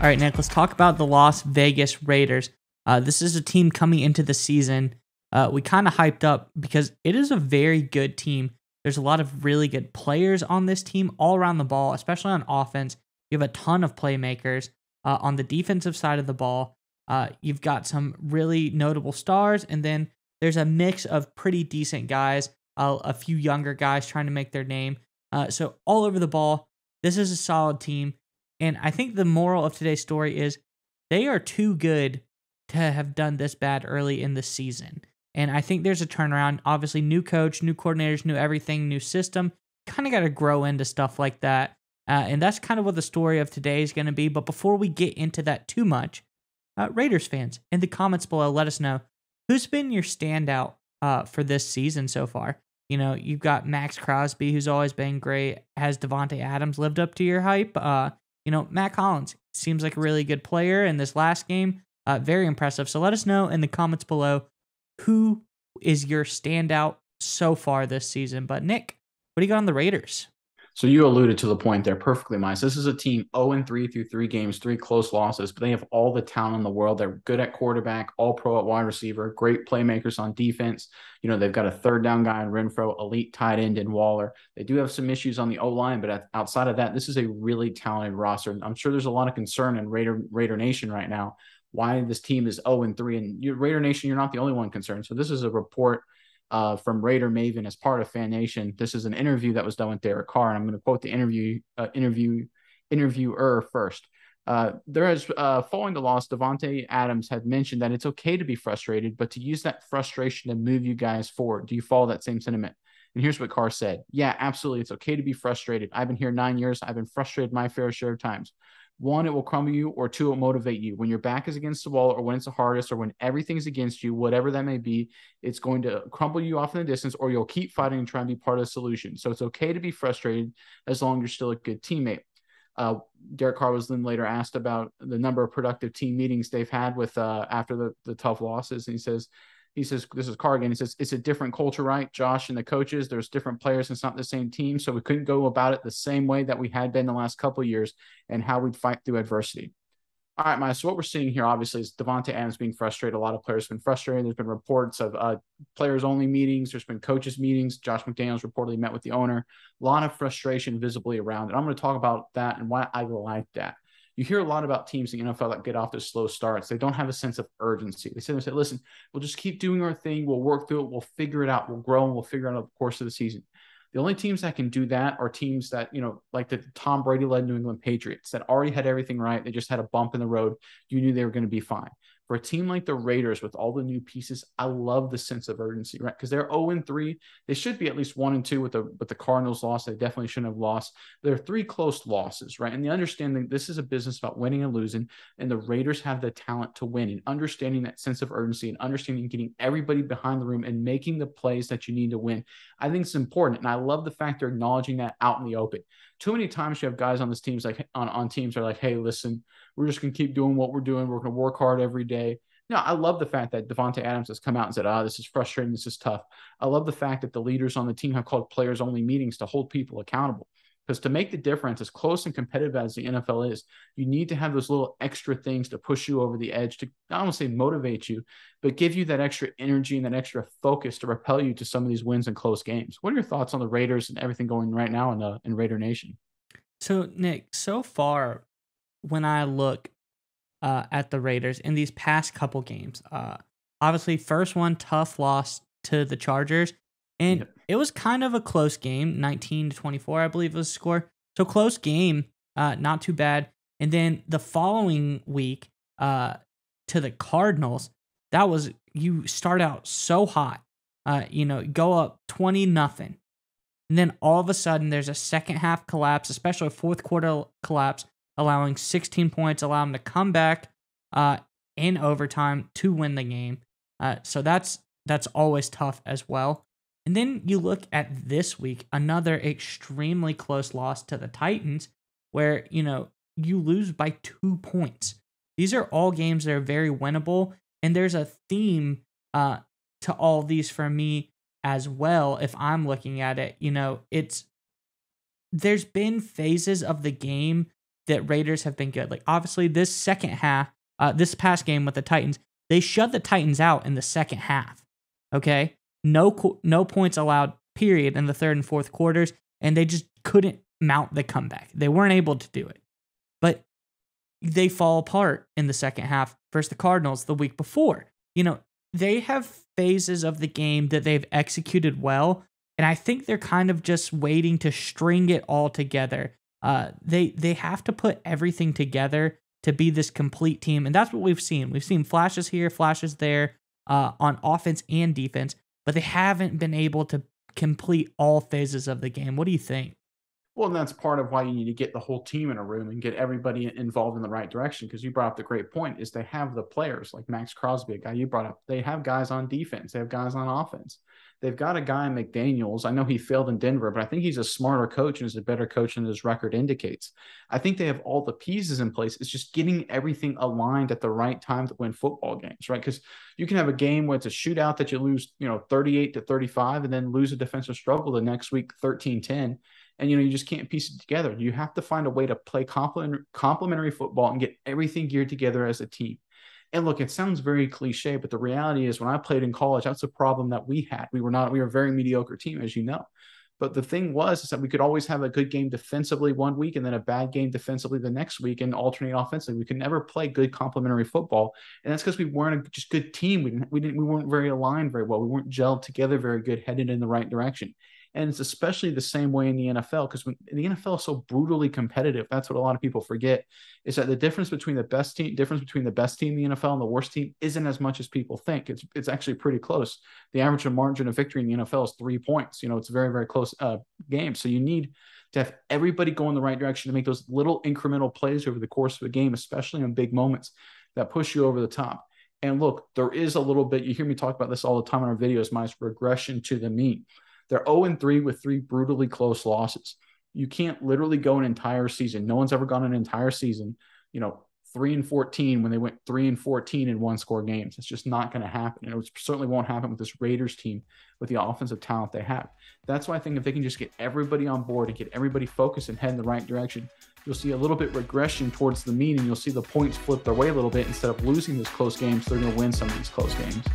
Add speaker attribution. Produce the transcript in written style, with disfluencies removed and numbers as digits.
Speaker 1: All right, Nick, let's talk about the Las Vegas Raiders. This is a team coming into the season. We kind of hyped up because it is a very good team. There's a lot of really good players on this team all around the ball, especially on offense. You have a ton of playmakers. On the defensive side of the ball, you've got some really notable stars, and then there's a mix of pretty decent guys, a few younger guys trying to make their name. So all over the ball, this is a solid team. And I think the moral of today's story is they are too good to have done this bad early in the season. And I think there's a turnaround. Obviously, new coach, new coordinators, new everything, new system. Kind of got to grow into stuff like that. And that's kind of what the story of today is going to be. But before we get into that too much, Raiders fans, in the comments below, let us know who's been your standout for this season so far. You know, you've got Max Crosby, who's always been great. Has Devontae Adams lived up to your hype? Matt Collins seems like a really good player in this last game. Very impressive. So let us know in the comments below who is your standout so far this season. But Nick, what do you got on the Raiders?
Speaker 2: So you alluded to the point there perfectly, Miles. This is a team 0-3 through 3 games, 3 close losses, but they have all the talent in the world. They're good at quarterback, all pro at wide receiver, great playmakers on defense. You know, they've got a third down guy in Renfro, elite tight end in Waller. They do have some issues on the O-line, but outside of that, this is a really talented roster. I'm sure there's a lot of concern in Raider Nation right now why this team is 0-3. And Raider Nation, you're not the only one concerned. So this is a report from Raider Maven as part of Fan Nation. This is an interview that was done with Derek Carr, and I'm going to quote the interviewer first. Following the loss, Devontae Adams had mentioned that it's okay to be frustrated, but to use that frustration to move you guys forward. Do you follow that same sentiment? And here's what Carr said. Yeah, absolutely. It's okay to be frustrated. I've been here 9 years. I've been frustrated my fair share of times. One, it will crumble you, or two, it will motivate you. When your back is against the wall, or when it's the hardest, or when everything's against you, whatever that may be, it's going to crumble you off in the distance, or you'll keep fighting and try and be part of the solution. So it's okay to be frustrated as long as you're still a good teammate. Derek Carr was then later asked about the number of productive team meetings they've had with after the tough losses. And he says, this is Carr again. He says, it's a different culture, right? Josh and the coaches, there's different players. It's not the same team. So we couldn't go about it the same way that we had been the last couple of years and how we'd fight through adversity. All right, Maya. So what we're seeing here, obviously, is Devontae Adams being frustrated. A lot of players have been frustrated. There's been reports of players-only meetings. There's been coaches' meetings. Josh McDaniels reportedly met with the owner. A lot of frustration visibly around it. I'm going to talk about that and why I like that. You hear a lot about teams in the NFL that get off their slow starts. They don't have a sense of urgency. They say, listen, we'll just keep doing our thing. We'll work through it. We'll figure it out. We'll grow, and we'll figure it out over the course of the season. The only teams that can do that are teams that, like the Tom Brady-led New England Patriots that already had everything right. They just had a bump in the road. You knew they were going to be fine. For a team like the Raiders with all the new pieces, I love the sense of urgency, right? Because they're 0-3. They should be at least 1-2 with the Cardinals loss. They definitely shouldn't have lost. There are 3 close losses, right? And the understanding this is a business about winning and losing, and the Raiders have the talent to win, and understanding that sense of urgency and understanding getting everybody behind the room and making the plays that you need to win. I think it's important. And I love the fact they're acknowledging that out in the open. Too many times you have guys on this teams like on teams are like, hey, listen, we're just going to keep doing what we're doing. We're going to work hard every day. No, I love the fact that Devontae Adams has come out and said, this is frustrating. This is tough. I love the fact that the leaders on the team have called players-only meetings to hold people accountable. Because to make the difference, as close and competitive as the NFL is, you need to have those little extra things to push you over the edge, to not only say motivate you, but give you that extra energy and that extra focus to propel you to some of these wins and close games. What are your thoughts on the Raiders and everything going right now in Raider Nation?
Speaker 1: So, Nick, so far, when I look at the Raiders in these past couple games, obviously, first one, tough loss to the Chargers. And it was kind of a close game, 19-24, I believe was the score. So close game, not too bad. And then the following week to the Cardinals, that was, you start out so hot, go up 20-0. And then all of a sudden there's a second half collapse, especially a fourth quarter collapse, allowing 16 points, allow them to come back in overtime to win the game. So that's always tough as well. And then you look at this week, another extremely close loss to the Titans, where, you lose by 2 points. These are all games that are very winnable, and there's a theme to all these for me as well. If I'm looking at it, there's been phases of the game that Raiders have been good. Like, obviously, this second half, this past game with the Titans, they shut the Titans out in the second half. Okay? No points allowed, period, in the third and fourth quarters, and they just couldn't mount the comeback. They weren't able to do it. But they fall apart in the second half versus the Cardinals the week before. They have phases of the game that they've executed well, and I think they're kind of just waiting to string it all together. They have to put everything together to be this complete team, and that's what we've seen. We've seen flashes here, flashes there, on offense and defense, but they haven't been able to complete all phases of the game. What do you think?
Speaker 2: Well, and that's part of why you need to get the whole team in a room and get everybody involved in the right direction. Because you brought up the great point is they have the players like Max Crosby, a guy you brought up. They have guys on defense. They have guys on offense. They've got a guy in McDaniels. I know he failed in Denver, but I think he's a smarter coach and is a better coach than his record indicates. I think they have all the pieces in place. It's just getting everything aligned at the right time to win football games, right? Because you can have a game where it's a shootout that you lose, 38-35, and then lose a defensive struggle the next week, 13-10. And, you just can't piece it together. You have to find a way to play complementary football and get everything geared together as a team. And look, it sounds very cliche, but the reality is when I played in college, that's a problem that we had. We were a very mediocre team, as you know. But the thing is that we could always have a good game defensively one week and then a bad game defensively the next week and alternate offensively. We could never play good complementary football. And that's because we weren't a just good team. We weren't very aligned very well. We weren't gelled together very good, headed in the right direction. And it's especially the same way in the NFL, because when the NFL is so brutally competitive, that's what a lot of people forget, is that the difference between the best team in the NFL and the worst team isn't as much as people think. It's actually pretty close. The average margin of victory in the NFL is 3 points. It's a very, very close game. So you need to have everybody go in the right direction to make those little incremental plays over the course of a game, especially in big moments that push you over the top. And look, there is a little bit, you hear me talk about this all the time in our videos, my regression to the mean. They're 0-3 with 3 brutally close losses. You can't literally go an entire season. No one's ever gone an entire season, 3-14 when they went 3-14 in one-score games. It's just not going to happen. And it certainly won't happen with this Raiders team with the offensive talent they have. That's why I think if they can just get everybody on board and get everybody focused and head in the right direction, you'll see a little bit regression towards the mean, and you'll see the points flip their way a little bit. Instead of losing those close games, they're going to win some of these close games.